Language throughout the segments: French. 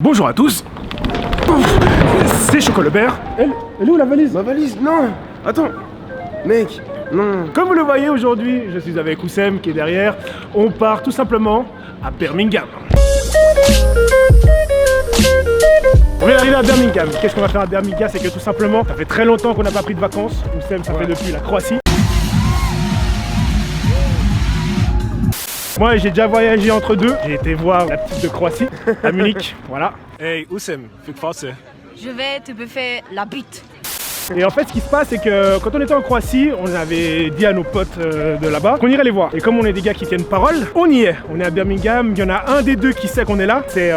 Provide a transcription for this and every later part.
Bonjour à tous. C'est Chocolobert. Elle est où la valise? Ma valise? Non. Attends. Mec, non. Comme vous le voyez aujourd'hui, je suis avec Oussem qui est derrière. On part tout simplement à Birmingham. On vient d'arriver à Birmingham. Qu'est-ce qu'on va faire à Birmingham? C'est que tout simplement, ça fait très longtemps qu'on n'a pas pris de vacances. Oussem, ça fait depuis la Croatie. Moi, j'ai déjà voyagé entre deux. J'ai été voir la petite de Croatie, à Munich. Voilà. Hey, Oussem, fick faster. Je vais te buffer la bite. Et en fait, ce qui se passe, c'est que quand on était en Croatie, on avait dit à nos potes de là-bas qu'on irait les voir. Et comme on est des gars qui tiennent parole, on y est. On est à Birmingham. Il y en a un des deux qui sait qu'on est là. C'est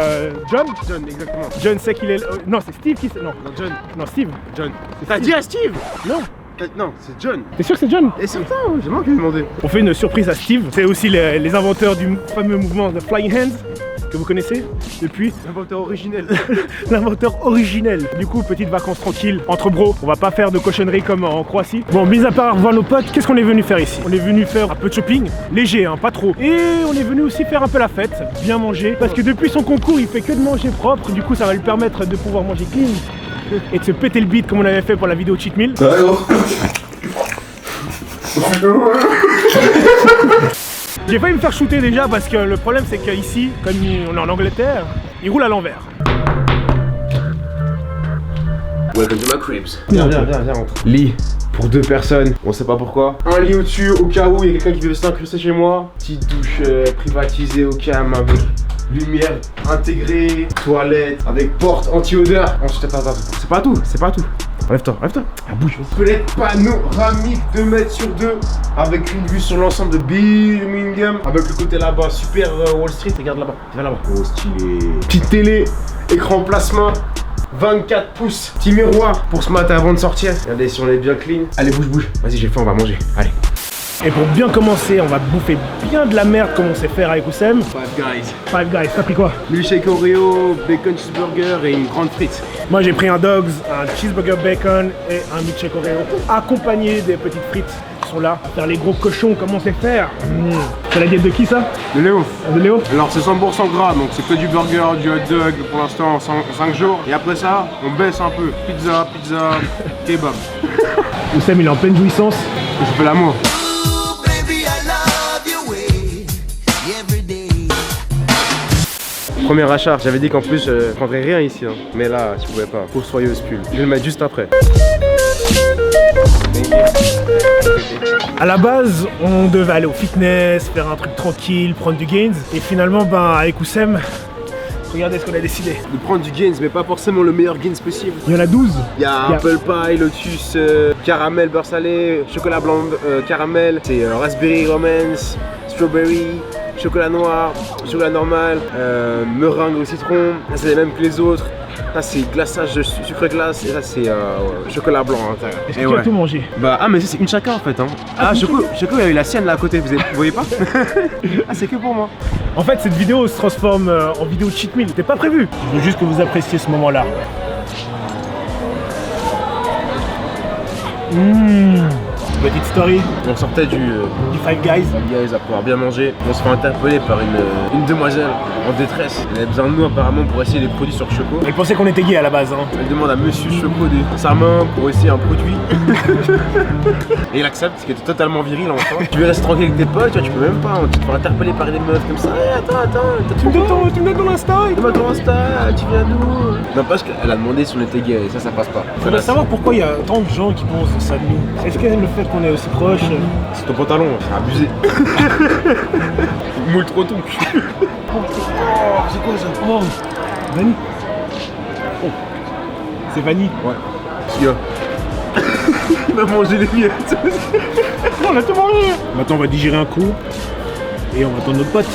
John. John, exactement. John sait qu'il est là. Non, c'est Steve qui sait. Non, Non, John. non, Steve. John. T'as dit à Steve? Non. Non, c'est John. T'es sûr que c'est John? Et certain, j'ai moi qui lui ai demandé. On fait une surprise à Steve. C'est aussi les inventeurs du fameux mouvement The Flying Hands que vous connaissez depuis. L'inventeur originel. L'inventeur originel. Du coup, petite vacances tranquille entre bros. On va pas faire de cochonneries comme en Croatie. Bon, mis à part voir nos potes, qu'est-ce qu'on est venu faire ici? On est venu faire un peu de shopping, léger, hein, pas trop. Et on est venu aussi faire un peu la fête, bien manger. Parce que depuis son concours, il fait que de manger propre. Du coup, ça va lui permettre de pouvoir manger clean et de se péter le bide comme on avait fait pour la vidéo Cheat Meal. J'ai failli me faire shooter déjà parce que le problème c'est qu'ici, comme on est en Angleterre, il roule à l'envers. Welcome to my cribs. Viens, rentre. Lit pour deux personnes, on sait pas pourquoi. Un lit au-dessus au cas où il y a quelqu'un qui veut s'incruster chez moi. Petite douche privatisée au calme avec lumière intégrée, toilette avec porte anti-odeur. Ensuite, attends, c'est pas tout, Lève-toi. Ah, bouge. Fenêtre panoramique 2 mètres sur 2 avec une vue sur l'ensemble de Birmingham. Avec le côté là-bas, super Wall Street. Regarde là-bas, viens là-bas. Oh, stylé. Petite télé, écran plasma. 24 pouces, petit miroir pour se mater avant de sortir. Regardez si on est bien clean. Allez, bouge. Vas-y, j'ai faim, on va manger. Allez. Et pour bien commencer, on va bouffer bien de la merde comme on sait faire avec Oussem. Five Guys, t'as pris quoi? Milkshake Oreo, bacon cheeseburger et une grande frite. Moi j'ai pris un Dogs, un cheeseburger bacon et un milkshake Oreo. Accompagné des petites frites qui sont là. Faire les gros cochons comme on sait faire. C'est la diète de qui ça? De Léo. De Léo? Alors c'est 100% gras, donc c'est que du burger, du hot dog pour l'instant en 5 jours. Et après ça, on baisse un peu. Pizza, kebab. Oussem il est en pleine jouissance. Et je fais l'amour. Premier achat, j'avais dit qu'en plus je prendrais rien ici, hein. Mais là je pouvais pas. Pour soyeuse pull. Je vais le mettre juste après. À la base, on devait aller au fitness, faire un truc tranquille, prendre du gains. Et finalement, avec Oussem, regardez ce qu'on a décidé. De prendre du gains, mais pas forcément le meilleur gains possible. Il y en a 12. Il y a apple pie, lotus, caramel, beurre salé, chocolat blanc, caramel. C'est raspberry romance, strawberry. Chocolat noir, chocolat normal, meringue au citron, ça c'est les mêmes que les autres. Ça c'est glaçage de sucre glace et ça c'est chocolat blanc à l'intérieur. Est-ce que tu as tout mangé? Bah mais ça c'est une chacun en fait hein. Choco il y a eu la sienne là à côté, vous voyez pas? Ah c'est que pour moi. En fait cette vidéo se transforme en vidéo cheat meal, c'était pas prévu. Je veux juste que vous appréciez ce moment là. Petite story. On sortait du Five Guys. à pouvoir bien manger. On se fait interpeller par une demoiselle en détresse. Elle avait besoin de nous apparemment pour essayer des produits sur Choco. Elle pensait qu'on était gay à la base. Hein. Elle demande à Monsieur Choco de sa main pour essayer un produit. Et il accepte, ce qui était totalement viril enfin. Tu veux rester tranquille avec tes potes, tu peux même pas. Tu te fais interpeller par des meufs comme ça. Hey, attends, Tu me donnes ton Insta. Donne-moi ton Insta, tu viens d'où? Non parce qu'elle a demandé si on était gay et ça passe pas. Faudrait savoir pourquoi il y a tant de gens qui pensent ça de nous. Est-ce que le fait qu'on est aussi proche? C'est ton pantalon, c'est abusé. Moule trop ton cul. Oh, c'est quoi ça? Oh, Vanille. Oh, c'est Vanille. Ouais. Si il va manger les miettes. On a tout mangé. Maintenant on va digérer un coup et on va attendre notre pote.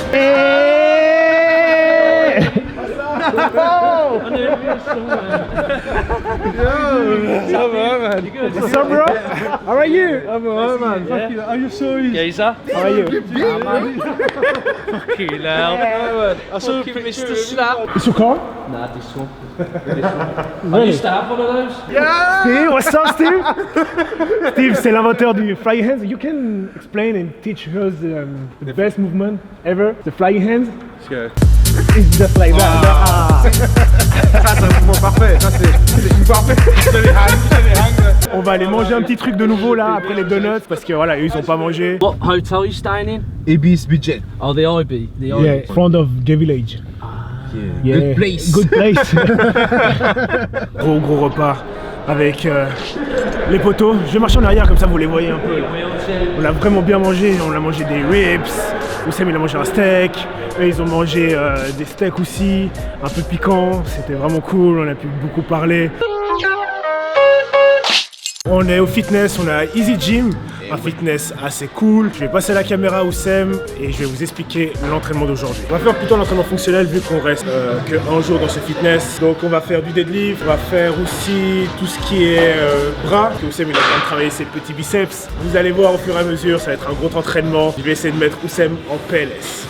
Ça va, man. What's up, bro? How are you? I'm alright, man. Fuck you. How you sorry? Geezer? How are you? Fucking hell. I saw a Fucking picture. Mr. Slap. It's your car? Nah, this one. I used to have one of those. Steve, what's up, Steve? Steve, c'est l'inventeur du Flying Hands. You can explain and teach us the best movement ever, the Flying Hands? Let's go. It's just like that. Ah. Ça, c'est un mouvement parfait. Ça, c'est parfait. On va aller manger un petit truc de nouveau là après les donuts parce que voilà, eux, ils ont pas mangé. What hotel you staying in? Ibis budget. Oh, the IB. The IB. Yeah, front of Gay Village. Yeah. Good place. Good place. Gros repas avec les poteaux. Je vais marcher en arrière comme ça vous les voyez un peu là. On a vraiment bien mangé, on a mangé des ribs. Oussem il a mangé un steak. Eux ils ont mangé des steaks aussi, un peu piquant. C'était vraiment cool, on a pu beaucoup parler. On est au fitness, on est à Easy Gym, un fitness assez cool. Je vais passer la caméra à Oussem et je vais vous expliquer l'entraînement d'aujourd'hui. On va faire plutôt l'entraînement fonctionnel vu qu'on reste qu'un jour dans ce fitness. Donc on va faire du deadlift, on va faire aussi tout ce qui est bras. Oussem il a quand même travaillé ses petits biceps. Vous allez voir au fur et à mesure, ça va être un gros entraînement. Je vais essayer de mettre Oussem en PLS.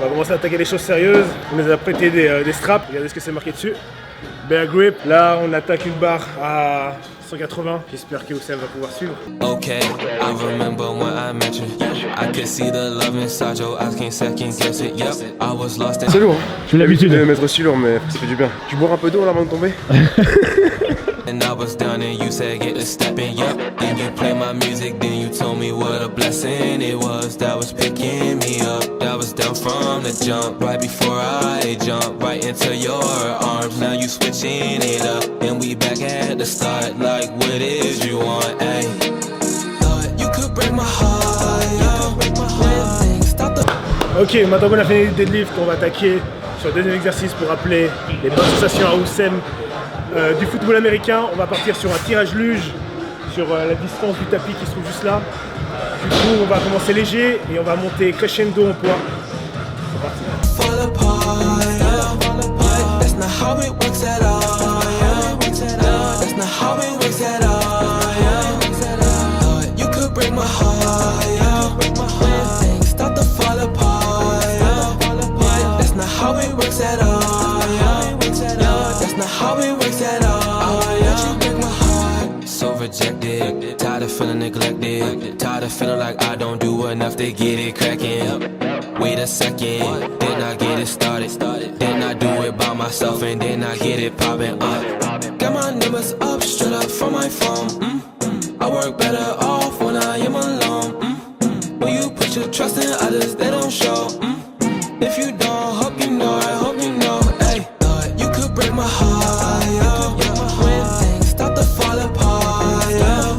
On va commencer à attaquer des choses sérieuses. On les a prêté des straps. Regardez ce que c'est marqué dessus. Bear grip. Là, on attaque une barre à 180. J'espère que Oussem va pouvoir suivre. Okay, I remember when I met you. I could see the love inside your eyes, can't second guess it. Yep, I was lost in. C'est lourd. J'ai l'habitude de mettre si lourd, mais ça fait du bien. Tu bois un peu d'eau là avant de tomber? And I was down and you said get to stepping, yep. Then you play my music, then you told me what a blessing it was that was picking me up. That was down from the jump, right before I jumped right into your arms. Now you switching it up, and we back at the start. Like what is you want, ayy? Thought you could break my heart, yeah. Stop the. Ok, maintenant qu'on a fait les deadlifts, on va attaquer sur le deuxième exercice pour rappeler les bonnes sensations à Oussem. Du football américain, on va partir sur un tirage luge sur la distance du tapis qui se trouve juste là. Du coup, on va commencer léger et on va monter crescendo en poids. C'est parti. Fall apart, yeah. That's not how it works at all, yeah. That's not how it works at all, yeah. You could break my heart, yeah. Things start to fall apart, yeah. That's not how it works at all, yeah. That's not how it works at all, yeah. You break my heart. So rejected, tired of feeling neglected, tired of feeling like I don't do enough to get it cracking. Wait a second, then I get it started. Then I do it by myself and then I get it popping up. Got my numbers up, straight up from my phone. I work better off when I am alone. When you put your trust in others, they don't show. If you don't, hope you know, I hope you know. Hey, you could break my heart, yeah. When things start to fall apart, yeah.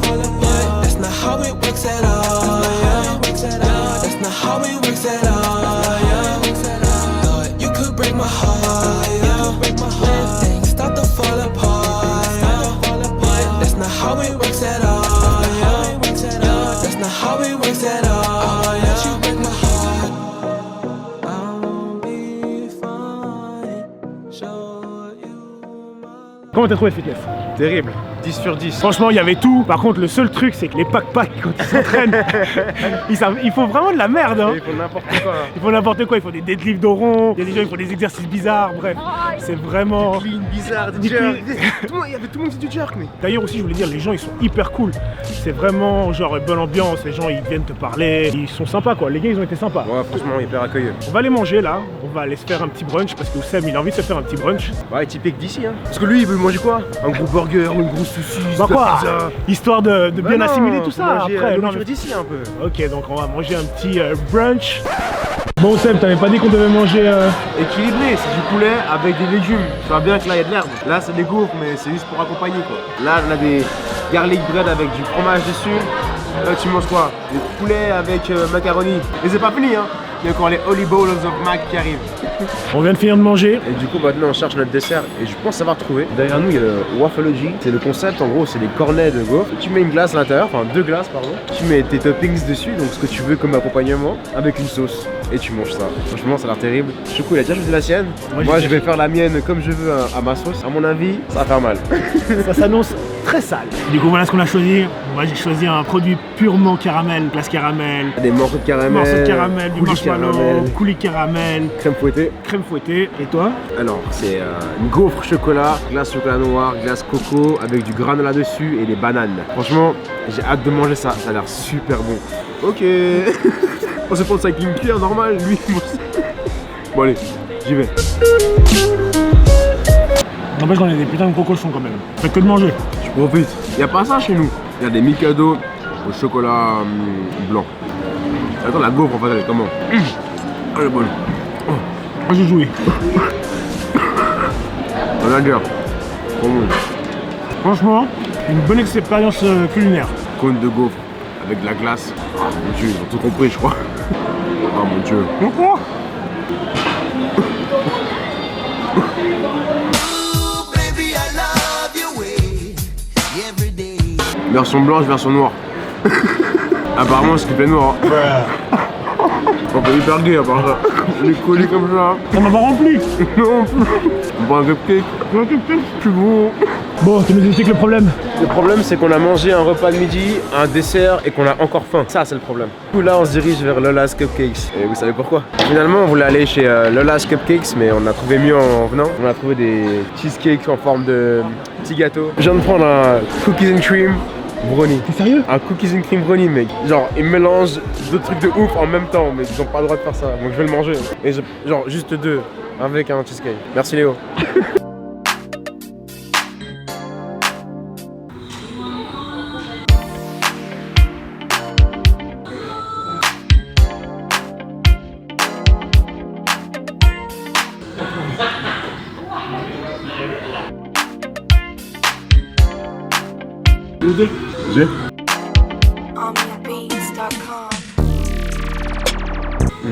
That's not how it works at all, yeah. That's not how it works at all, yeah. You could break my heart, yeah. When things start to fall apart, yeah. That's not how it works at all, yeah. That's not how it works at all, yeah. You break my heart. I'll be fine. Show you my. Comment t'as trouvé le fitness? Terrible. 10 sur 10. Franchement, il y avait tout. Par contre, le seul truc, c'est que les pack-pack, quand ils s'entraînent, ils font vraiment de la merde. Hein. Il faut n'importe quoi. Ils font n'importe quoi. Ils font des deadlifts d'oron. Il y a des gens qui font des exercices bizarres. Bref, c'est vraiment. Clean, bizarre, Des jerk. clean. Il y avait tout le monde qui fait du jerk, mais. D'ailleurs aussi, je voulais dire, les gens, ils sont hyper cool. C'est vraiment genre bonne ambiance. Les gens, ils viennent te parler. Ils sont sympas, quoi. Les gars, ils ont été sympas. Ouais, franchement, hyper accueilleux. On va aller manger là. On va aller se faire un petit brunch parce que Oussem, il a envie de se faire un petit brunch. Ouais, typique d'ici, hein. Parce que lui, il veut manger quoi? Un gros burger ou une grosse saucisse, Bah quoi? pizza. Histoire de bien Bah non, assimiler tout faut ça manger après. la Non, nourriture mais- d'ici un peu. Ok, donc on va manger un petit brunch. Bon Oussem, t'avais pas dit qu'on devait manger... Équilibré, c'est du poulet avec des légumes. Tu vois bien que là, il y a de l'herbe. Là, c'est des gaufres, mais c'est juste pour accompagner, quoi. Là, on a des garlic bread avec du fromage dessus. Là, tu manges quoi? Des poulets avec macaroni. Et c'est pas fini, hein. Il y a encore les Holy Bowls of Mac qui arrivent. On vient de finir de manger. Et du coup, maintenant, on cherche notre dessert. Et je pense savoir trouver. Derrière nous, il y a le Waffleology. C'est le concept, en gros, c'est des cornets de gaufres. Tu mets une glace à l'intérieur, enfin 2 glaces, pardon. Tu mets tes toppings dessus, donc ce que tu veux comme accompagnement, avec une sauce. Et tu manges ça. Franchement, ça a l'air terrible. Choco, il a déjà choisi la sienne. Moi, je vais faire la mienne comme je veux à ma sauce. À mon avis, ça va faire mal. Ça s'annonce très sale. Du coup, voilà ce qu'on a choisi. Moi, j'ai choisi un produit purement caramel, glace caramel, Des morceaux de caramel, du coulis marshmallow, caramel, coulis caramel, crème fouettée. crème fouettée. Et toi? Alors, c'est une gaufre chocolat, glace chocolat noir, glace coco avec du granola dessus et des bananes. Franchement, j'ai hâte de manger ça. Ça a l'air super bon. Ok. On se prend ça avec une cuillère normale, lui. Bon, allez, j'y vais. N'empêche qu'on a des putains de gros cochons quand même. Fait que de manger. Je profite. Y a pas ça chez nous. Il y a des Mikado au chocolat blanc. Attends, la gaufre en fait, elle est comment? Elle est bonne. Moi j'ai joué. On a dire. Trop bon. Franchement, une bonne expérience culinaire. Cône de gaufre avec de la glace. Ah mon dieu, ils ont tout compris, je crois. Oh mon dieu. Pourquoi? Version blanche, version noire. Apparemment, c'est plaît noir. On peut hyper gay à part ça. Les colis comme ça. Ça m'a pas rempli. Non. On prend un cupcake. Plus bon. Bon, tu nous expliques le problème. Le problème, c'est qu'on a mangé un repas de midi, un dessert et qu'on a encore faim. Ça, c'est le problème. Du coup, là, on se dirige vers Lola's Cupcakes. Et vous savez pourquoi? Finalement, on voulait aller chez Lola's Cupcakes, mais on a trouvé mieux en venant. On a trouvé des cheesecakes en forme de petits gâteaux. Je viens de prendre un cookies and cream brownie. T'es sérieux? Un cookies and cream brownie, mec. Genre, ils mélangent deux trucs de ouf en même temps, mais ils ont pas le droit de faire ça. Donc, je vais le manger. Et genre, juste deux avec un cheesecake. Merci, Léo. J'ai OmniaBeats.com. Ouais.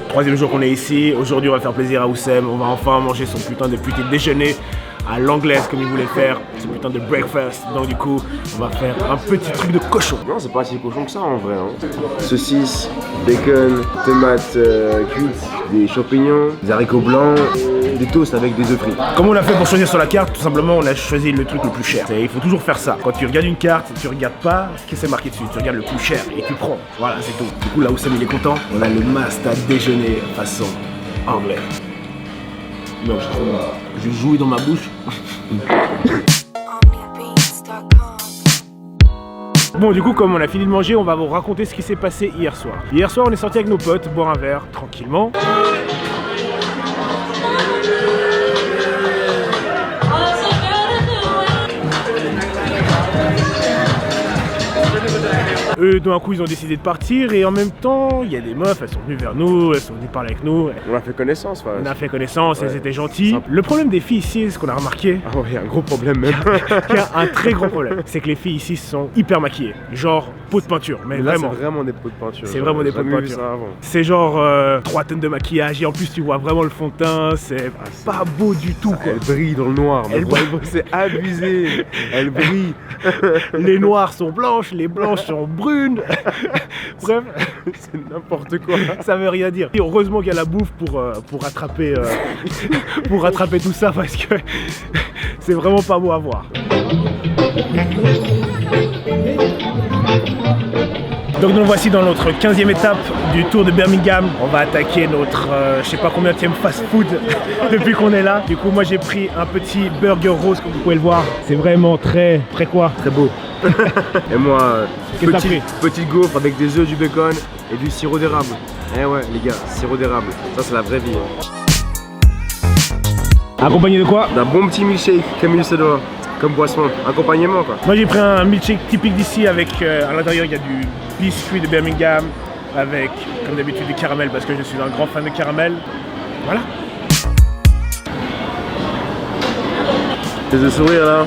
Troisième jour qu'on est ici. Aujourd'hui, on va faire plaisir à Oussem. On va enfin manger son putain de petit déjeuner à l'anglaise comme il voulait faire. Ce putain de breakfast. Donc du coup, on va faire un petit truc de cochon. Non, c'est pas si cochon que ça en vrai. Hein. Saucisse, bacon, tomates cuites, des champignons, des haricots blancs, des toasts avec des œufs frits. Comment on a fait pour choisir sur la carte? Tout simplement, on a choisi le truc le plus cher. Il faut toujours faire ça. Quand tu regardes une carte, tu regardes pas ce qui s'est marqué dessus. Tu regardes le plus cher et tu prends. Voilà, c'est tout. Du coup, là, Oussem, il est content. On a le must à déjeuner façon anglais. Non, je jouis dans ma bouche. OmniaBeats.com. Bon, du coup, comme on a fini de manger, on va vous raconter ce qui s'est passé hier soir. Hier soir, on est sorti avec nos potes, boire un verre, tranquillement. Eux, d'un coup, ils ont décidé de partir et en même temps, il y a des meufs, elles sont venues vers nous, elles sont venues parler avec nous. On a fait connaissance. On a fait connaissance, elles Ouais. étaient gentilles. Simple. Le problème des filles ici, ce qu'on a remarqué, Ah ouais, il y a un gros problème même. il y a un très gros problème, c'est que les filles ici sont hyper maquillées. Genre peau de peinture, mais Là, vraiment. c'est vraiment des pots de peinture. C'est vraiment des pots de J'ai jamais vu peinture. ça avant. C'est genre 3 tonnes de maquillage et en plus tu vois vraiment le fond de teint, c'est pas beau du tout quoi. Elle brille dans le noir. Elle mais vraiment, c'est abusé. Elle brille. Les noires sont blanches, les blanches sont brunes. Bref, C'est n'importe quoi. ça veut rien dire. Et heureusement qu'il y a la bouffe pour rattraper pour rattraper tout ça parce que c'est vraiment pas beau à voir. Donc nous voici dans notre 15e étape du Tour de Birmingham. On va attaquer notre je sais pas combienième fast-food depuis qu'on est là. Du coup moi j'ai pris un petit burger rose comme vous pouvez le voir. C'est vraiment très quoi? Très beau. Et moi, Qu'est-ce que t'as pris? petite gaufre avec des œufs, du bacon et du sirop d'érable. Eh ouais, les gars, sirop d'érable. Ça, c'est la vraie vie. Hein. Accompagné de quoi? D'un bon petit milkshake, comme il se doit. Comme boisson. Accompagnement, quoi. Moi j'ai pris un milkshake typique d'ici avec à l'intérieur il y a du biscuit de Birmingham avec comme d'habitude du caramel parce que je suis un grand fan de caramel. Voilà. Ce sourire là,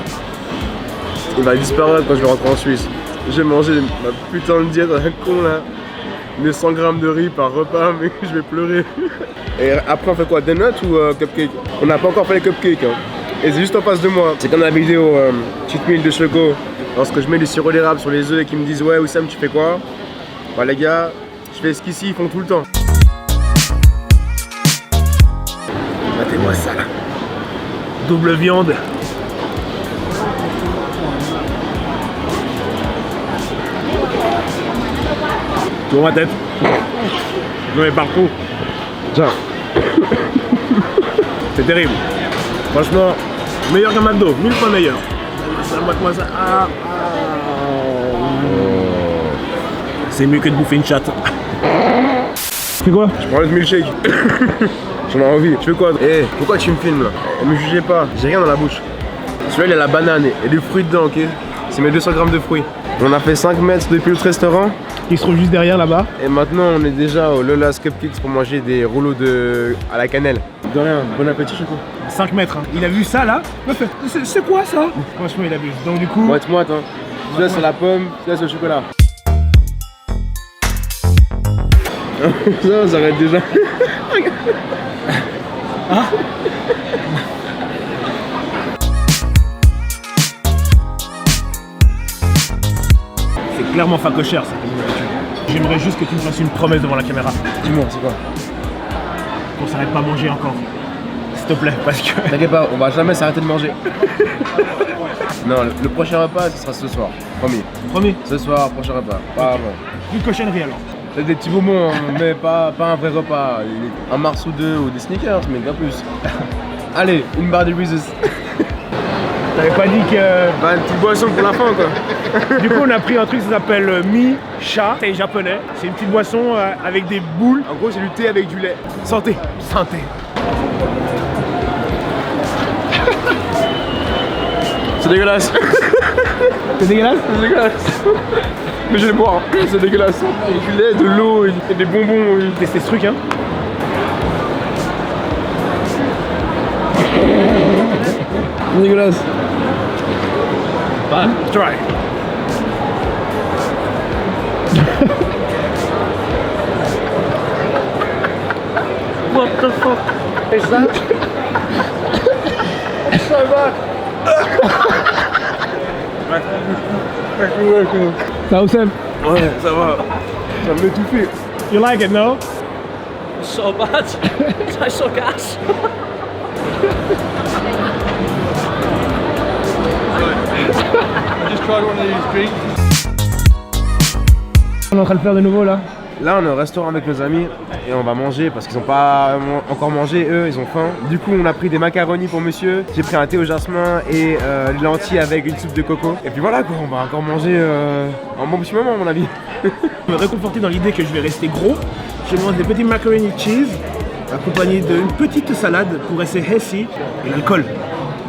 il va disparaître quand je vais rentrer en Suisse. J'ai mangé ma putain de diète à un con là. Mes 100 grammes de riz par repas, mais je vais pleurer. Et après on fait quoi? Des nuts ou cupcakes? On n'a pas encore fait les cupcakes. Hein. Et c'est juste en face de moi. C'est comme la vidéo cheat meal de Choco. Lorsque je mets du sirop d'érable sur les œufs et qu'ils me disent ouais Oussam tu fais quoi? Bah les gars, je fais ce qu'ici ils font tout le temps. Matez-moi ça là. Double viande. Tu vois ma tête? Je mets partout. Tiens. C'est terrible. Franchement, meilleur qu'un McDo, 1000 fois meilleur. Moi ça. C'est mieux que de bouffer une chatte. C'est quoi? Je prends le milkshake. J'en ai envie. Tu veux quoi? Eh, pourquoi tu me filmes là? Me jugez pas, j'ai rien dans la bouche. Celui-là il a la banane et des fruits dedans, ok? C'est mes 200 grammes de fruits. On a fait 5 mètres depuis le restaurant. Qui se trouve juste derrière là-bas. Et maintenant on est déjà au Lola's Cupcakes pour manger des rouleaux à la cannelle. De rien, bon appétit Choco. 5 mètres. Hein. Il a vu ça là. C'est quoi ça? Franchement il a vu. Donc du coup. Moite-moite hein. Celui-là c'est la pomme, celui-là c'est le chocolat. Ça s'arrête déjà. Ah. C'est clairement facochère ça. J'aimerais juste que tu me fasses une promesse devant la caméra. Dis-moi, c'est quoi? Qu'on s'arrête pas à manger encore. S'il te plaît, parce que. T'inquiète pas, on va jamais s'arrêter de manger. Non, le prochain repas, ce sera ce soir. Promis. Promis. Ce soir, prochain repas. Pas avant. Une cochonnerie alors. C'est des petits bonbons, hein, mais pas un vrai repas. Un Mars ou deux ou des sneakers, mais pas plus. Allez, une barre de Reese's. T'avais pas dit que. Bah, une petite boisson pour la fin, quoi. Du coup, on a pris un truc qui s'appelle Mi-Cha, c'est japonais. C'est une petite boisson avec des boules. En gros, c'est du thé avec du lait. Santé. Santé. C'est dégueulasse. C'est dégueulasse? C'est dégueulasse. Mais je vais le boire, c'est dégueulasse. Du lait, de l'eau et des bonbons. Testez ce truc, hein. C'est dégueulasse. Try. What the fuck is that? So bad. Ça, Oussem? Ouais, ça va. Ça me m'étouffer. You like it, no? So bad. I suck ass. I just tried one of these drinks. On est en train de faire de nouveau là. Là, on est au restaurant avec nos amis et on va manger parce qu'ils n'ont pas encore mangé, eux, ils ont faim. Du coup, on a pris des macaronis pour monsieur. J'ai pris un thé au jasmin et des lentilles avec une soupe de coco. Et puis voilà, quoi, on va encore manger un bon petit moment, à mon avis. Je me réconforter dans l'idée que je vais rester gros. Je mange des petits macaroni cheese accompagnés d'une petite salade pour rester healthy et l'alcool.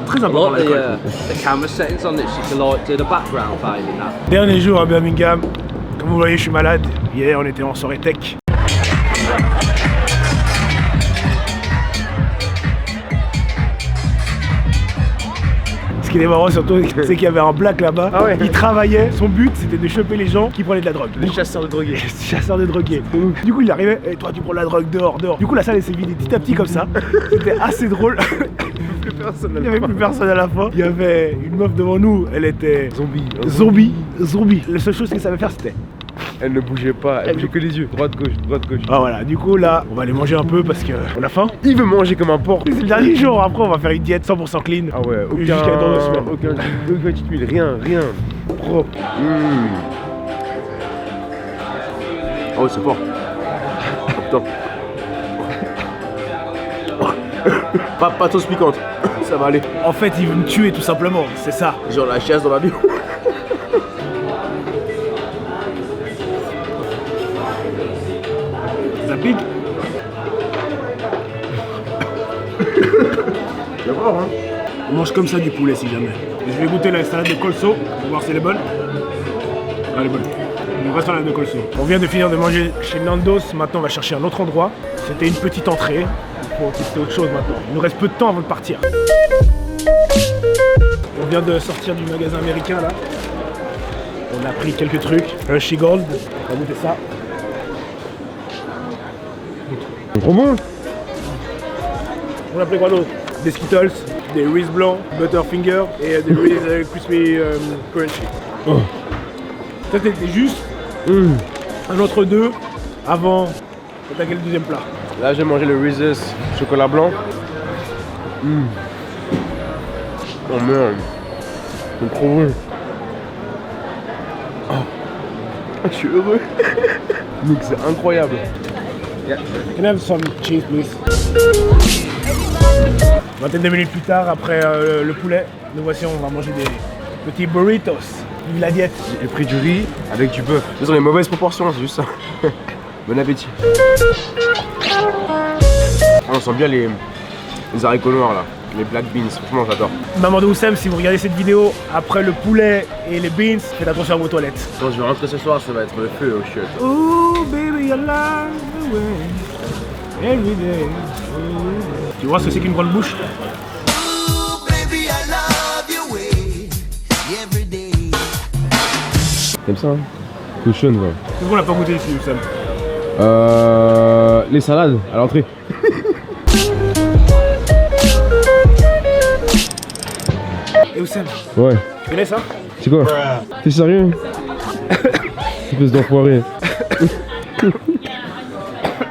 Très important Like l'alcool. the camera settings on it, so you can like do the background fading that. Dernier jour à Birmingham. Comme vous voyez, je suis malade. Hier, on était en soirée tech. Ce qui est marrant surtout, c'est qu'il y avait un black là-bas. Ah ouais. Il travaillait, son but c'était de choper les gens qui prenaient de la drogue. Les chasseurs de drogués. Chasseur de drogués. Du coup, il arrivait, et toi tu prends de la drogue dehors, dehors. Du coup, la salle elle s'est vidée petit à petit comme ça. C'était assez drôle. Il n'y avait plus personne à la fin. Il y avait une meuf devant nous, elle était zombie. La seule chose qu'elle savait faire c'était. Elle ne bougeait pas, elle bougeait que les yeux. Droite, gauche. Ah voilà, du coup là, on va aller manger un peu parce qu'on a faim. Il veut manger comme un porc. C'est le dernier jour, après on va faire une diète 100% clean. Ah ouais, Jusqu'à dans 2 semaines. aucun petite huile, rien. Propre. Oh, c'est fort. Oh, putain. Pas sauce piquante, ça va aller. En fait, il veut me tuer tout simplement, c'est ça. Genre la chasse dans la vie. Ça pique. C'est fort, hein. On mange comme ça du poulet si jamais. Et je vais goûter la salade de colso, pour voir si elle est bonne. Ah, elle est bonne. Une vraie salade de colso. On vient de finir de manger chez Nando's, maintenant on va chercher un autre endroit. C'était une petite entrée, il faut tester autre chose maintenant. Il nous reste peu de temps avant de partir. On vient de sortir du magasin américain là. On a pris quelques trucs. Hershey Gold, on va goûter ça. C'est trop bon. On a pris quoi d'autre? Des Skittles, des Reese blancs, Butterfinger et des Reese Crispy Crunchy. Oh. Ça c'était juste un entre-deux avant d'attaquer le deuxième plat. Là j'ai mangé le Reese's chocolat blanc. Oh merde, c'est trop bon. Oh. Je suis heureux. Donc c'est incroyable. Can I have some cheese, please? Vingtaine de minutes plus tard, après le poulet, nous voici, on va manger des petits burritos. Vive la diète. J'ai pris du riz avec du bœuf. Ce sont les mauvaises proportions, c'est juste ça. Bon appétit. On sent bien les haricots noirs là, les black beans, franchement j'adore. Maman de Oussem, si vous regardez cette vidéo, après le poulet et les beans, faites attention à vos toilettes. Quand je vais rentrer ce soir, ça va être le feu au shit. Oh baby, I love the way every day. Tu vois ce que c'est qu'une grande bouche? T'aimes ça hein? Cochon quoi. C'est bon, on l'a pas goûté ici, Oussem. Les salades à l'entrée. Et Oussem, Ouais. tu connais ça? C'est quoi? T'es sérieux? Espèce d'enfoiré.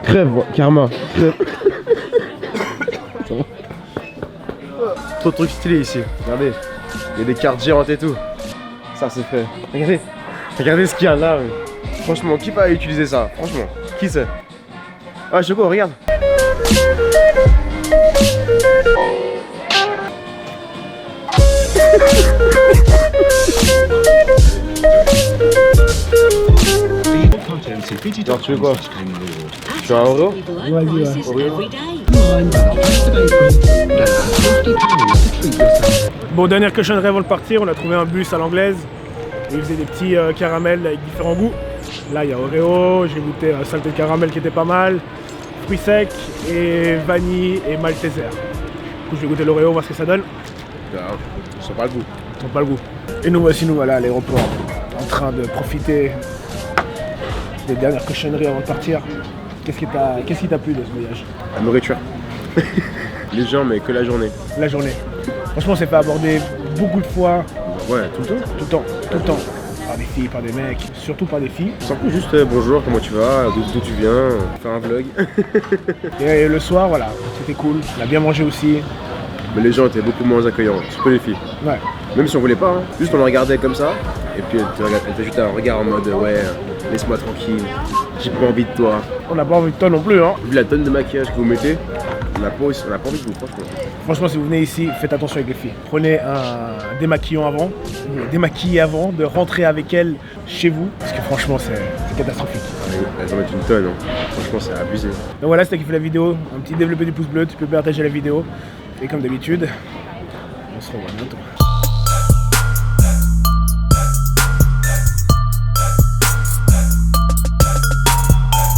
Crève, karma. Crève. Trop de trucs stylés ici. Regardez, il y a des cartes géantes et tout. Ça c'est fait. Regardez, regardez ce qu'il y a là. Franchement, qui va utiliser ça? Franchement, qui c'est? Ah, Choco, regarde. Genre, tu veux quoi? Tu veux un Oreo? Bon, dernière cochonnerie avant de partir, on a trouvé un bus à l'anglaise. Il faisait des petits caramels avec différents goûts. Là, il y a Oreo, j'ai goûté un saleté de caramel qui était pas mal, fruits secs et vanille et malteser. Du coup, je vais goûter l'Oreo, voir ce que ça donne. Je sens pas le goût. Ça sent pas le goût. Et nous voici, nous voilà à l'aéroport, en train de profiter des dernières cochonneries avant de partir. Qu'est-ce qui t'a plu de ce voyage? La nourriture. Les gens, mais que la journée. La journée. Franchement, on s'est fait aborder beaucoup de fois. Ouais, tout le temps. Tout le temps, tout le temps. Par des filles, par des mecs, surtout par des filles. C'est un peu juste bonjour, comment tu vas, d'où tu viens, faire un vlog. Et le soir, voilà, c'était cool. On a bien mangé aussi. Mais les gens étaient beaucoup moins accueillants, surtout les filles. Ouais. Même si on voulait pas, hein. Juste on les regardait comme ça, et puis elle t'a juste un regard en mode ouais, laisse-moi tranquille, j'ai pas envie de toi. On n'a pas envie de toi non plus, hein. Vu la tonne de maquillage que vous mettez, on n'a pas envie de vous, franchement. Franchement, si vous venez ici, faites attention avec les filles. Prenez un démaquillant avant, démaquillez avant de rentrer avec elles chez vous, parce que franchement, c'est catastrophique. Elles en mettent une tonne, hein. Franchement, c'est abusé. Donc voilà, c'était qui fait la vidéo. Un petit développé du pouce bleu, tu peux partager la vidéo. Et comme d'habitude, on se revoit bientôt.